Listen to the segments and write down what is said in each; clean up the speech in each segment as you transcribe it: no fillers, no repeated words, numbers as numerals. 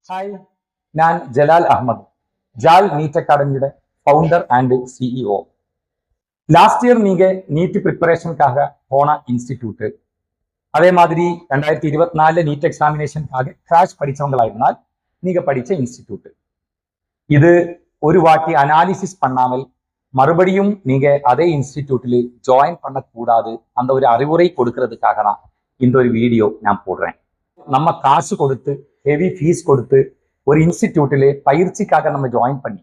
Hi, ഞാൻ Jalal Ahmed, Jal NEET അക്കാഡമിയുടെ founder and CEO. Last year நீங்க நீட் ப்ரிப்பரேஷனுக்காக போன இன்ஸ்டிடியூட், அதே மாதிரி 2024 நீட் எக்ஸாமினேஷனுக்காக கிராஷ் படிச்சவங்களாயிருந்தால் நீங்க படிச்ச இன்ஸ்டிடியூட். இது ஒரு வாட்டி அனாலிசிஸ் பண்ணாமல் மறுபடியும் நீங்க அதே இன்ஸ்டிடியூட்டில் ஜாயின் பண்ணக்கூடாது அந்த ஒரு அறிவுரை கொடுக்கறதுக்காக தான் இந்த ஒரு வீடியோ நான் போடுறேன். நம்ம காசு கொடுத்து ஹெவி ஃபீஸ் கொடுத்து ஒரு இன்ஸ்டிடியூட்டில் பயிற்சிக்காக நம்ம ஜாயின் பண்ணி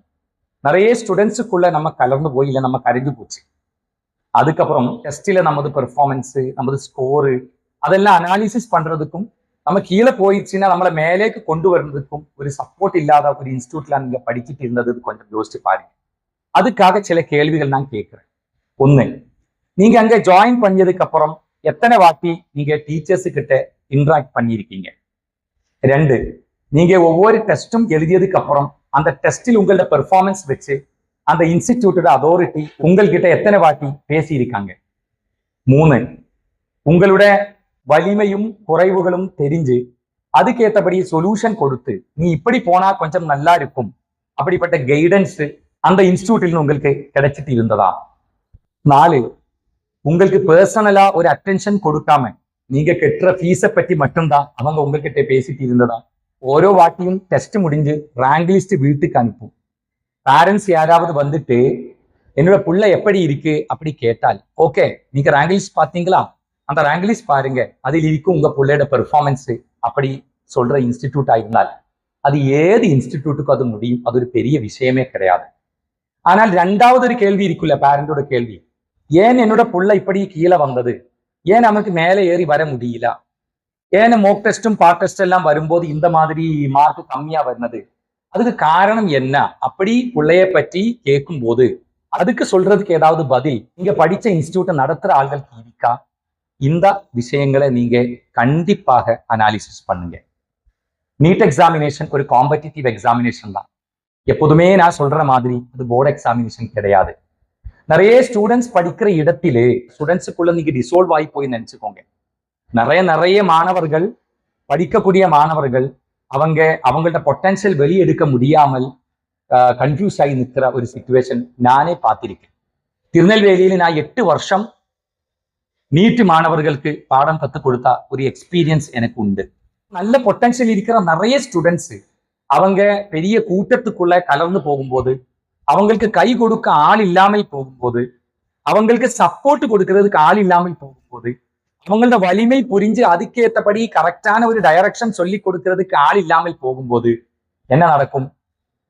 நிறைய ஸ்டூடெண்ட்ஸுக்குள்ள நம்ம கலர்ந்து போய் இல்லை நம்ம கரைஞ்சு போச்சு. அதுக்கப்புறம் டெஸ்டில் நமது பெர்ஃபார்மன்ஸு, நமது ஸ்கோரு அதெல்லாம் அனாலிசிஸ் பண்றதுக்கும் நம்ம கீழே போயிடுச்சுன்னா நம்மளை மேலேக்கு கொண்டு வர்றதுக்கும் ஒரு சப்போர்ட் இல்லாத ஒரு இன்ஸ்டியூட்ல நீங்க படிச்சுட்டு இருந்தது கொஞ்சம் யோசிச்சு பாருங்க. அதுக்காக சில கேள்விகள் நான் கேட்கிறேன். ஒண்ணு, நீங்க அங்க ஜாயின் பண்ணதுக்கு அப்புறம் எத்தனை வாட்டி நீங்க டீச்சர்ஸு கிட்ட இன்ட்ராக்ட் பண்ணியிருக்கீங்க? ரெண்டு, நீங்க ஒவ்வொரு டெஸ்டும் எழுதியதுக்கு அப்புறம் அந்த டெஸ்டில் உங்களோட பெர்ஃபார்மன்ஸ் வச்சு அந்த இன்ஸ்டிடியூட்டோட அதாரிட்டி உங்கள்கிட்ட எத்தனை வாட்டி பேசியிருக்காங்க? மூணு, உங்களோட வலிமையும் குறைவுகளும் தெரிஞ்சு அதுக்கேற்றபடி சொல்யூஷன் கொடுத்து நீ இப்படி போனா கொஞ்சம் நல்லா இருக்கும் அப்படிப்பட்ட கைடன்ஸ் அந்த இன்ஸ்டிடியூட்டில் உங்களுக்கு கிடைச்சிட்டு இருந்ததா? நாலு, உங்களுக்கு பர்சனலா ஒரு அட்டென்ஷன் கொடுக்காம நீங்க கெட்டுற ஃபீஸை பற்றி மட்டும்தான் அவங்க உங்ககிட்ட பேசிட்டு இருந்ததா? ஓரோ வாட்டியும் டெஸ்ட் முடிஞ்சு ரேங்க் லிஸ்ட் வீட்டுக்கு அனுப்பும் பேரண்ட்ஸ் யாராவது வந்துட்டு என்னோட புள்ள எப்படி இருக்கு அப்படி கேட்டால், ஓகே நீங்க ரேங்க் லிஸ்ட் பார்த்தீங்களா, அந்த ரேங்க் லிஸ்ட் பாருங்க, அதில் இருக்கும் உங்க பிள்ளையோட பெர்ஃபார்மன்ஸ் அப்படி சொல்ற இன்ஸ்டிடியூட் ஆயிருந்தால் அது ஏது இன்ஸ்டிடியூட்டுக்கு அது முடியும், அது ஒரு பெரிய விஷயமே கிடையாது. ஆனால் ரெண்டாவது ஒரு கேள்வி இருக்குல்ல, பேரண்டோட கேள்வி, ஏன் என்னோட புள்ள இப்படி கீழே வந்தது, ஏன் நமக்கு மேலே ஏறி வர முடியல, ஏன் மோக் டெஸ்டும் பார்ட் டெஸ்ட் எல்லாம் வரும்போது இந்த மாதிரி மார்க் கம்மியா வருனது, அதுக்கு காரணம் என்ன அப்படி பிள்ளைய பற்றி கேட்கும் போது அதுக்கு சொல்றதுக்கு ஏதாவது பதில் நீங்க படிச்ச இன்ஸ்டிடியூட்டை நடத்துற ஆள்களுக்கு இருக்கா? இந்த விஷயங்களை நீங்க கண்டிப்பாக அனாலிசிஸ் பண்ணுங்க. நீட் எக்ஸாமினேஷன் ஒரு காம்படிட்டிவ் எக்ஸாமினேஷன் தான். எப்போதுமே நான் சொல்ற மாதிரி அது போர்டு எக்ஸாமினேஷன் கிடையாது. நிறைய ஸ்டூடெண்ட்ஸ் படிக்கிற இடத்திலே ஸ்டூடெண்ட்ஸுக்குள்ள நீங்க டிசோல்வ் ஆகி போய் நினைச்சுக்கோங்க. நிறைய மாணவர்கள், படிக்கக்கூடிய மாணவர்கள் அவங்கள்ட்ட பொட்டன்ஷியல் வெளியெடுக்க முடியாமல் கன்ஃபியூஸ் ஆகி நிற்கிற ஒரு சிச்சுவேஷன் நானே பார்த்திருக்கேன். திருநெல்வேலியில நான் 8 வருஷம் நீட் மாணவர்களுக்கு பாடம் கற்றுக் கொடுத்தா ஒரு எக்ஸ்பீரியன்ஸ் எனக்கு உண்டு. நல்ல பொட்டன்ஷியல் இருக்கிற நிறைய ஸ்டூடெண்ட்ஸ் அவங்க பெரிய கூட்டத்துக்குள்ள கலர்ந்து போகும்போது, அவங்களுக்கு கை கொடுக்க ஆள் இல்லாமல் போகும்போது, அவங்களுக்கு சப்போர்ட் கொடுக்கறதுக்கு ஆள் இல்லாமல் போகும்போது, அவங்களோட வலிமை புரிஞ்சு அதுக்கேற்றபடி கரெக்டான ஒரு டைரக்ஷன் சொல்லி கொடுக்கறதுக்கு ஆள் இல்லாமல் போகும்போது என்ன நடக்கும்?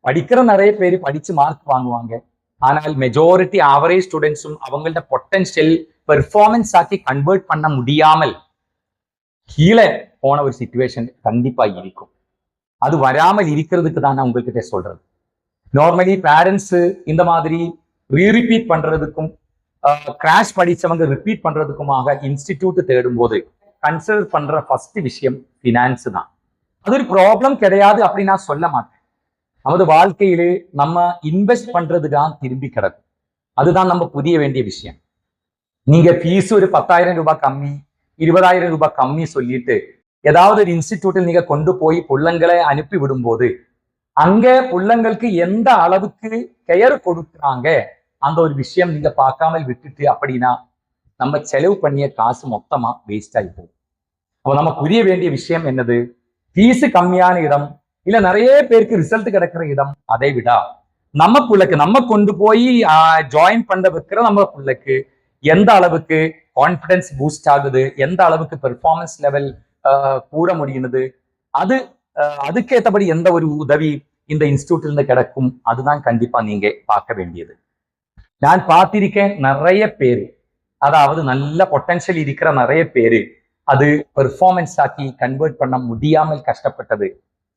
படிக்கிற நிறைய பேர் படிச்சு மார்க் வாங்குவாங்க. ஆனால் மெஜாரிட்டி ஆவரேஜ் ஸ்டூடெண்ட்ஸும் அவங்களோட பொட்டன்ஷியல் பெர்ஃபார்மன்ஸ் ஆக்கி கன்வெர்ட் பண்ண முடியாமல் கீழே போன ஒரு சிச்சுவேஷன் கண்டிப்பா இருக்கும். அது வராமல் இருக்கிறதுக்கு தான் நான் உங்ககிட்ட சொல்றது. நார்மலி பேரண்ட்ஸ் இந்த மாதிரி ரீரிப்பீட் பண்றதுக்கும் கிராஷ் படிச்சவங்க ரிப்பீட் பண்றதுக்குமாக இன்ஸ்டிடியூட் தேடும் போது கன்சிடர் பண்ற ஃபர்ஸ்ட் விஷயம் ஃபினான்ஸ் தான். அது ஒரு ப்ராப்ளம் கிடையாது அப்படி நான் சொல்ல மாட்டேன். நமது வாழ்க்கையிலே நம்ம இன்வெஸ்ட் பண்றது தான் திரும்பி கிடக்கும். அதுதான் நம்ம புரிய வேண்டிய விஷயம். நீங்க ஃபீஸ் ஒரு 10,000 ரூபாய் கம்மி, 20,000 ரூபாய் கம்மி சொல்லிட்டு ஏதாவது ஒரு இன்ஸ்டிடியூட்டில் நீங்க கொண்டு போய் புள்ளங்களை அனுப்பி விடும்போது அங்க புள்ளங்களுக்கு எந்த அளவுக்கு கெயர் கொடுக்குறாங்க அந்த ஒரு விஷயம் நீங்க பார்க்காமல் விட்டுட்டு அப்படின்னா நம்ம செலவு பண்ணிய காசு மொத்தமா வேஸ்ட் ஆகி போகும். அப்போ நம்ம புரிய வேண்டிய விஷயம் என்னது? ஃபீஸ் கம்மியான இடம் இல்ல நிறைய பேருக்கு ரிசல்ட் கிடைக்கிற இடம், அதை விட நம்ம பிள்ளைக்கு நம்ம கொண்டு போய் ஜாயின் பண்ண வைக்கிற நம்ம பிள்ளைக்கு எந்த அளவுக்கு கான்பிடன்ஸ் பூஸ்ட் ஆகுது, எந்த அளவுக்கு பெர்ஃபார்மன்ஸ் லெவல் கூட முடியுது, அதுக்கேற்றபடி எந்த ஒரு உதவி இந்த இன்ஸ்டிடியூட்ல இருந்து கிடைக்கும், அதுதான் கண்டிப்பா நீங்க பார்க்க வேண்டியது. நான் பார்த்திருக்கேன் நிறைய பேர், அதாவது நல்ல பொட்டன்ஷியல் இருக்கிற நிறைய பேரு அது பெர்ஃபார்மன்ஸ் ஆக்கி கன்வெர்ட் பண்ண முடியாமல் கஷ்டப்பட்டது.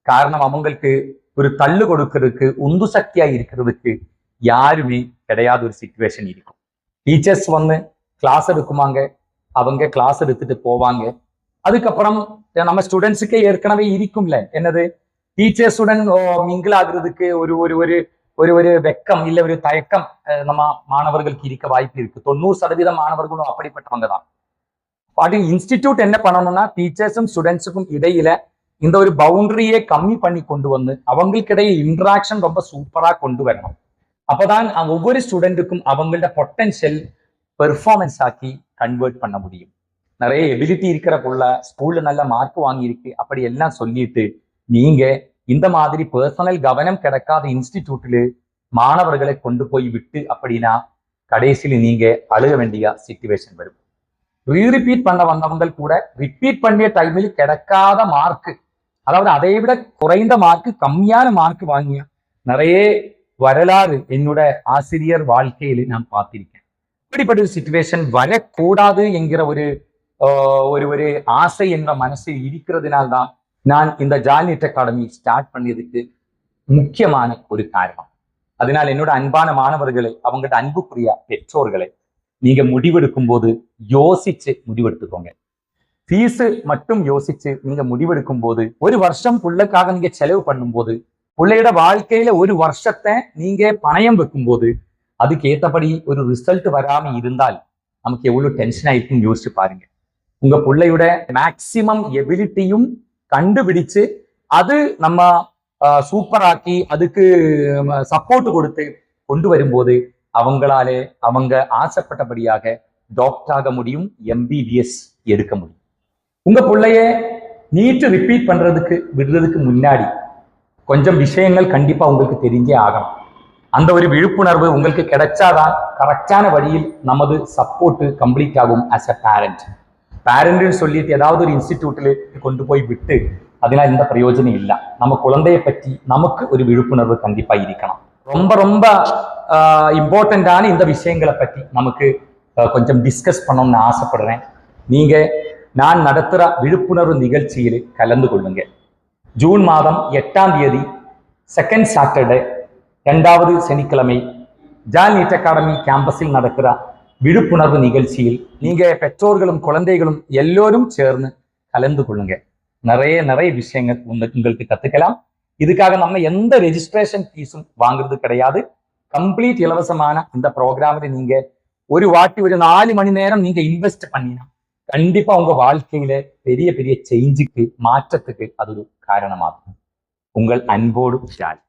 காரணம் அவங்களுக்கு ஒரு தள்ளு கொடுக்கறதுக்கு உந்து சக்தியா இருக்கிறதுக்கு யாருமே கிடையாத ஒரு சிச்சுவேஷன் இருக்கும். டீச்சர்ஸ் வந்து கிளாஸ் எடுக்குமாங்க, அவங்க கிளாஸ் எடுத்துட்டு போவாங்க. அதுக்கப்புறம் நம்ம ஸ்டூடெண்ட்ஸுக்கே ஏற்கனவே இருக்கும்ல என்னது, டீச்சர்ஸுடன் மிங்கிள் ஆகுறதுக்கு ஒரு ஒரு ஒரு ஒரு ஒரு வெக்கம் இல்ல ஒரு தயக்கம் நம்ம மாணவர்களுக்கு இருக்க வாய்ப்பு இருக்கு. 90% மாணவர்களும் அப்படிப்பட்டவங்க தான். இன்ஸ்டிடியூட் என்ன பண்ணணும்னா டீச்சர்ஸும் ஸ்டூடெண்ட்ஸுக்கும் இடையில இந்த ஒரு பவுண்டரியை கம்மி பண்ணி கொண்டு வந்து அவங்களுக்கிடையே இன்ட்ராக்ஷன் ரொம்ப சூப்பரா கொண்டு வரணும். அப்பதான் ஒவ்வொரு ஸ்டூடெண்ட்டுக்கும் அவங்களோட பொட்டன்ஷியல் பெர்ஃபார்மன்ஸ் ஆக்கி கன்வெர்ட் பண்ண முடியும். நிறைய எபிலிட்டி இருக்கிற புள்ள ஸ்கூல்ல நல்ல மார்க் வாங்கியிருக்கு அப்படி எல்லாம் சொல்லிட்டு நீங்க இந்த மாதிரி பர்சனல் கவனம் கிடைக்காத இன்ஸ்டிடியூட்ல மாணவர்களை கொண்டு போய் விட்டு அப்படின்னா கடைசியில் நீங்க அழுக வேண்டிய சிச்சுவேஷன் வரும். ரீரிப்பீட் பண்ண வந்தவங்க கூட ரிப்பீட் பண்ணிய டைமில் கிடைக்காத மார்க், அதாவது அதை விட குறைந்த மார்க் கம்மியான மார்க் வாங்கிய நிறைய வரலாறு என்னோட ஆசிரியர் வாழ்க்கையில நான் பார்த்திருக்கேன். இப்படிப்பட்ட ஒரு சிச்சுவேஷன் வரக்கூடாது என்கிற ஒரு ஆசை என்ற மனசில் இருக்கிறதுனால்தான் நான் இந்த ஜால் நீட் அகாடமி ஸ்டார்ட் பண்ணியதுக்கு முக்கியமான ஒரு காரணம். அதனால் என்னோட அன்பான மாணவர்களை, அவங்கள்ட்ட அன்புக்குரிய பெற்றோர்களை, நீங்க முடிவெடுக்கும் போது யோசிச்சு முடிவெடுத்துக்கோங்க. ஃபீஸ் மட்டும் யோசிச்சு நீங்க முடிவெடுக்கும் போது, ஒரு வருஷம் பிள்ளைக்காக நீங்க செலவு பண்ணும்போது, பிள்ளையோட வாழ்க்கையில ஒரு வருஷத்தை நீங்க பணயம் வைக்கும் போது அதுக்கு ஏற்றபடி ஒரு ரிசல்ட் வராம இருந்தால் நமக்கு எவ்வளவு டென்ஷன் ஆயிருக்கும் யோசிச்சு பாருங்க. உங்க பிள்ளையோட மேக்சிமம் எபிலிட்டியும் கண்டுபிடிச்சு அது நம்ம சூப்பராக்கி அதுக்கு சப்போர்ட் கொடுத்து கொண்டு வரும்போது அவங்களாலே அவங்க ஆசைப்பட்டபடியாக டாக்டர் ஆக முடியும், MBBS எடுக்க முடியும். உங்க பிள்ளைய நீட் ரிப்பீட் பண்றதுக்கு விடுறதுக்கு முன்னாடி கொஞ்சம் விஷயங்கள் கண்டிப்பா உங்களுக்கு தெரிஞ்சே ஆகணும். அந்த ஒரு விழிப்புணர்வு உங்களுக்கு கிடைச்சாதான் கரெக்டான வழியில் நமது சப்போர்ட் கம்ப்ளீட் ஆகும். ஆஸ் அ பேரண்ட் சொல்லிட்டு ஏதாவது ஒரு இன்ஸ்டிடியூட்ல கொண்டு போய் விட்டு அதனால் எந்த பிரயோஜனம் இல்லை. நம்ம குழந்தைய பற்றி நமக்கு ஒரு விழிப்புணர்வு கண்டிப்பா இருக்கணும். ரொம்ப ரொம்ப இம்பார்ட்டண்டான இந்த விஷயங்களை பற்றி நமக்கு கொஞ்சம் டிஸ்கஸ் பண்ணணும்னு ஆசைப்படுறேன். நீங்க நான் நடத்துகிற விழிப்புணர்வு நிகழ்ச்சியில் கலந்து கொள்ளுங்க. ஜூன் மாதம் 8ஆம் தேதி செகண்ட் சாட்டர்டே, 2வது சனிக்கிழமை ஜால் நீட் அகாடமி கேம்பஸில் நடக்கிற விழிப்புணர்வு நிகழ்ச்சியில் நீங்க பெற்றோர்களும் குழந்தைகளும் எல்லோரும் சேர்ந்து கலந்து கொள்ளுங்க. நிறைய விஷயங்கள் உங்களுக்கு கத்துக்கலாம். இதுக்காக நம்ம எந்த ரெஜிஸ்ட்ரேஷன் ஃபீஸும் வாங்குறது கிடையாது. கம்ப்ளீட் இலவசமான இந்த ப்ரோக்ராமில் நீங்க ஒரு 4 மணி நேரம் நீங்க இன்வெஸ்ட் பண்ணினா கண்டிப்பா உங்க வாழ்க்கையில பெரிய பெரிய சேஞ்சுக்கு, மாற்றத்துக்கு அது ஒரு காரணமாகும். உங்கள் அன்போடு ஜால்.